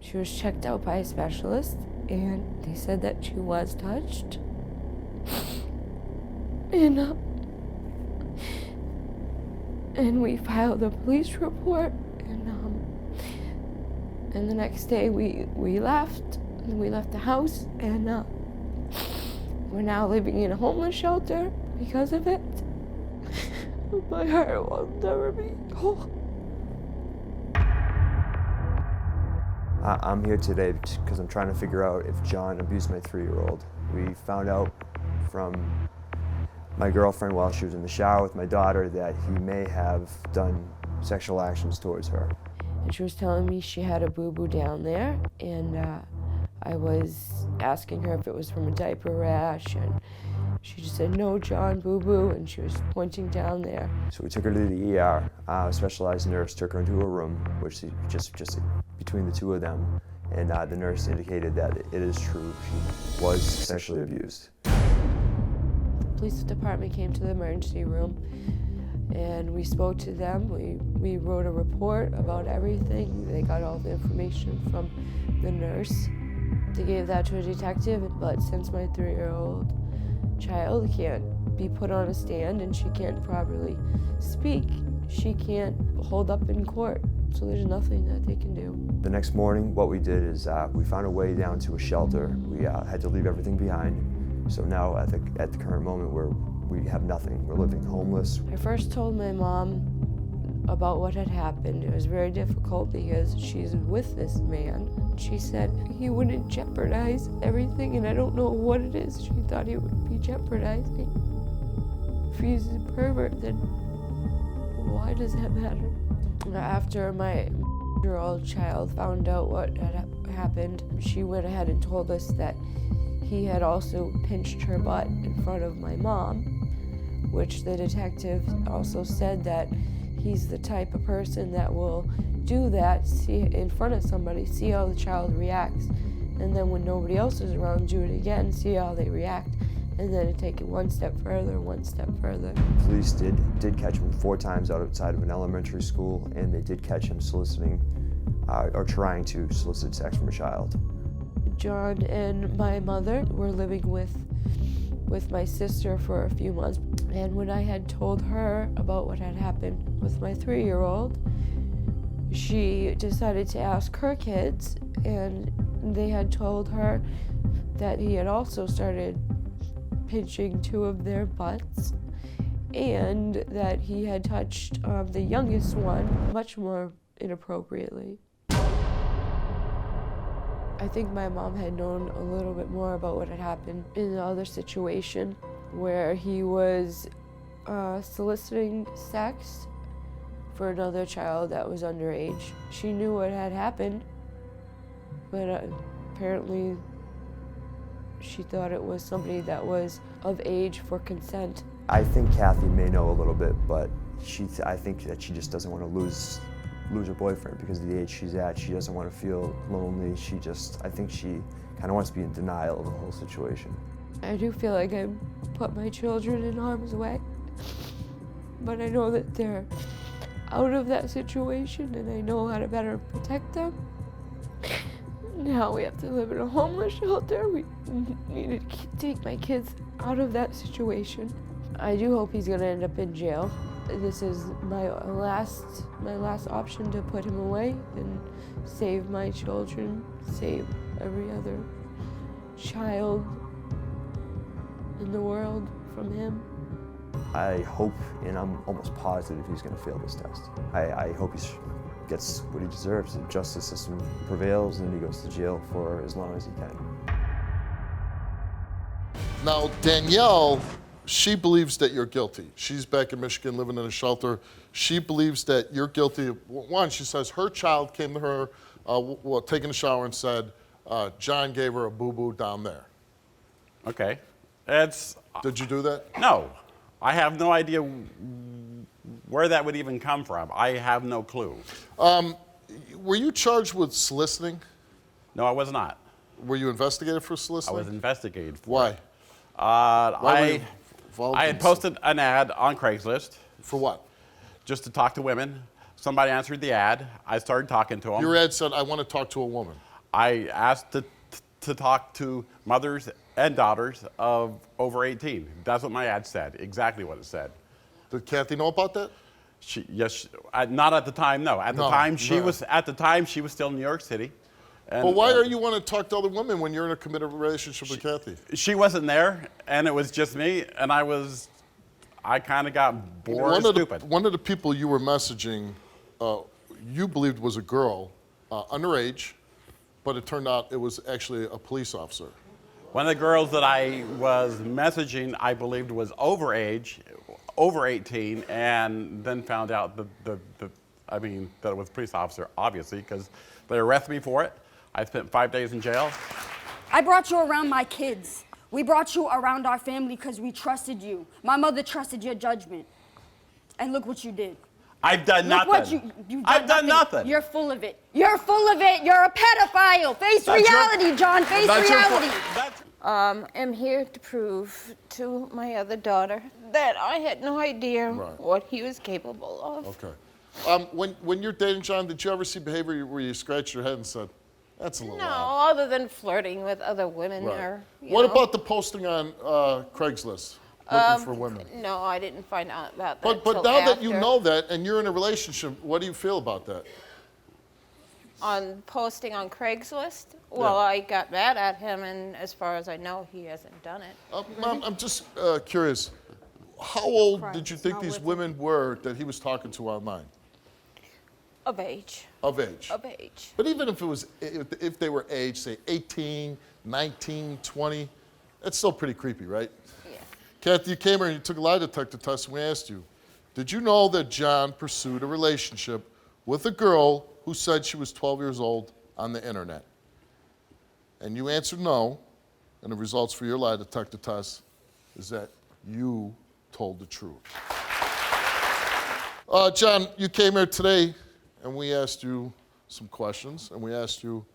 She was checked out by a specialist, and they said that she was touched. And we filed a police report, and the next day we left. We left the house, and we're now living in a homeless shelter because of it. My heart will never be whole. I'm here today because I'm trying to figure out if John abused my 3-year-old. We found out from my girlfriend while she was in the shower with my daughter that he may have done sexual actions towards her. And she was telling me she had a boo-boo down there, and I was asking her if it was from a diaper rash, and she just said, "No, John, boo-boo," and she was pointing down there. So we took her to the ER. A specialized nurse took her into a room, which just between the two of them, and the nurse indicated that it is true. She was sexually abused. The police department came to the emergency room, and we spoke to them. We wrote a report about everything. They got all the information from the nurse. They gave that to a detective, but since my 3-year-old child can't be put on a stand and she can't properly speak, she can't hold up in court. So there's nothing that they can do. The next morning, what we did is we found a way down to a shelter. We had to leave everything behind. So now at the current moment we have nothing. We're living homeless. I first told my mom about what had happened. It was very difficult because she's with this man. She said he wouldn't jeopardize everything, and I don't know what it is she thought he would be jeopardizing. If he's a pervert, then why does that matter? After my 1-year-old child found out what had happened, she went ahead and told us that he had also pinched her butt in front of my mom, which the detective also said that he's the type of person that will do that, see in front of somebody, see how the child reacts, and then when nobody else is around, do it again, see how they react, and then take it one step further, one step further. Police did catch him 4 times outside of an elementary school, and they did catch him soliciting or trying to solicit sex from a child. John and my mother were living with my sister for a few months, and when I had told her about what had happened with my 3-year-old, she decided to ask her kids, and they had told her that he had also started pinching 2 of their butts, and that he had touched the youngest one much more inappropriately. I think my mom had known a little bit more about what had happened in the other situation where he was soliciting sex for another child that was underage. She knew what had happened, but apparently she thought it was somebody that was of age for consent. I think Kathy may know a little bit, but I think that she just doesn't want to lose her boyfriend because of the age she's at. She doesn't want to feel lonely. I think she kind of wants to be in denial of the whole situation. I do feel like I put my children in harm's way, but I know that they're out of that situation, and I know how to better protect them. Now we have to live in a homeless shelter. We need to take my kids out of that situation. I do hope he's gonna end up in jail. This is my last option to put him away and save my children, save every other child in the world from him. I hope, and I'm almost positive he's going to fail this test. I hope he gets what he deserves. The justice system prevails and he goes to jail for as long as he can. Now, Danielle, she believes that you're guilty. She's back in Michigan living in a shelter. She believes that you're guilty. One, she says her child came to her taking a shower and said, John gave her a boo-boo down there. Okay. Did you do that? No. I have no idea where that would even come from. I have no clue. Were you charged with soliciting? No, I was not. Were you investigated for I soliciting? was investigated for Why? it. Why were you involved I in had posted an ad on Craigslist. For what? Just to talk to women. Somebody answered the ad. I started talking to them. Your ad said, I want to talk to a woman. I asked to talk to mothers and daughters of over 18. That's what my ad said, exactly what it said. Did Kathy know about that? Yes, not at the time, no. At the time, she was still in New York City. And, But why are you want to talk to other women when you're in a committed relationship with Kathy? She wasn't there, and it was just me, and I kind of got bored and stupid. One of the people you were messaging, you believed was a girl, underage, but it turned out it was actually a police officer. One of the girls that I was messaging, I believed was over 18, and then found out that it was a police officer, obviously, because they arrested me for it. I spent 5 days in jail. I brought you around my kids. We brought you around our family because we trusted you. My mother trusted your judgment. And look what you did. I've done nothing. Look what you've I've done nothing. You're full of it. You're full of it. You're a pedophile. Face reality, John. Face reality. I'm here to prove to my other daughter that I had no idea what he was capable of. Okay. When you're dating John, did you ever see behavior where you scratched your head and said, that's a little No, odd? other than flirting with other women or, What about the posting on Craigslist, looking for women? No, I didn't find out about that But till now after. that you know that and you're in a relationship, what do you feel about that? On posting on Craigslist? Well, I got mad at him, and as far as I know, he hasn't done it. Mom, I'm just curious. How old did you think these women were that he was talking to online? Of age. Of age. Of age. But even if they were age, say 18, 19, 20, that's still pretty creepy, right? Yeah. Kathy, you came here and you took a lie detector test, and we asked you, did you know that John pursued a relationship with a girl who said she was 12 years old on the internet? And you answered no, and the results for your lie detector test is that you told the truth. John, you came here today, and we asked you some questions, and we asked you,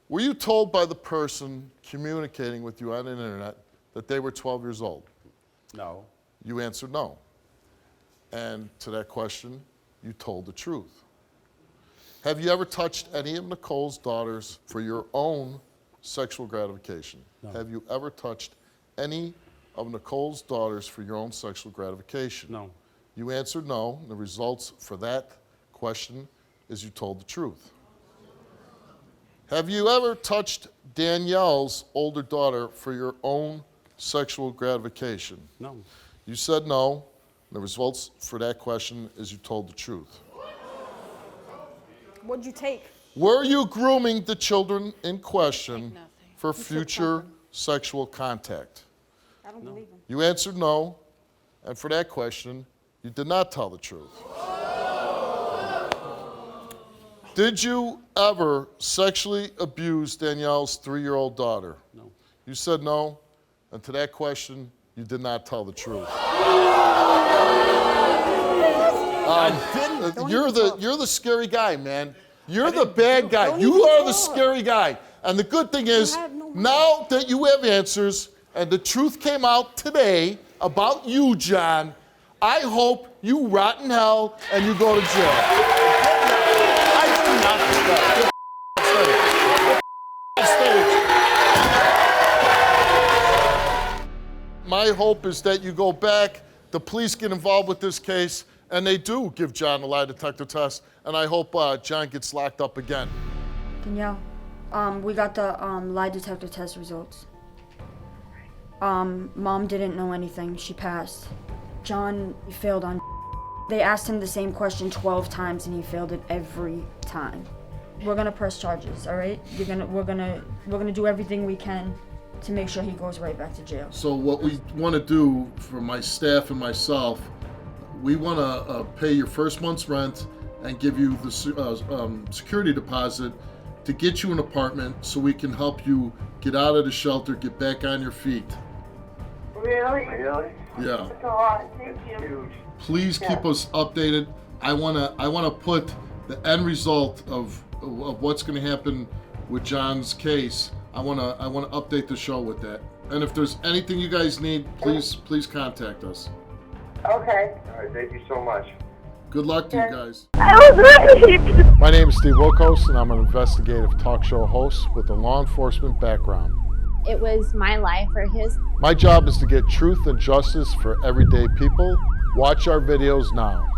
were you told by the person communicating with you on the internet that they were 12 years old? No. You answered no. And to that question, you told the truth. Have you ever touched any of Nicole's daughters for your own sexual gratification? No. Have you ever touched any of Nicole's daughters for your own sexual gratification? No. You answered no. And the results for that question is you told the truth. Have you ever touched Danielle's older daughter for your own sexual gratification? No. You said no. And the results for that question is you told the truth. What'd you take? Were you grooming the children in question nothing. for future sexual contact? I don't believe him. You answered no. And for that question, you did not tell the truth. Did you ever sexually abuse Danielle's 3-year-old daughter? No. You said no. And to that question, you did not tell the truth. You're the scary guy, man. You're the bad guy. You are the scary guy. And the good thing is, now that you have answers and the truth came out today about you, John, I hope you rot in hell and you go to jail. My hope is that you go back, the police get involved with this case, and they do give John a lie detector test, and I hope John gets locked up again. Danielle, we got the lie detector test results. Mom didn't know anything. She passed. John failed on. They asked him the same question 12 times, and he failed it every time. We're gonna press charges, all right? We're gonna do everything we can to make sure he goes right back to jail. So what we want to do for my staff and myself, we want to pay your first month's rent and give you the security deposit to get you an apartment so we can help you get out of the shelter, get back on your feet. Really? Yeah. That's a lot. Thank you. Please keep us updated. I wanna put the end result of what's going to happen with John's case. I wanna update the show with that. And if there's anything you guys need, please contact us. Okay. All right, thank you so much. Good luck to you guys. I was raped. My name is Steve Wilkos, and I'm an investigative talk show host with a law enforcement background. It was my life or his. My job is to get truth and justice for everyday people. Watch our videos now.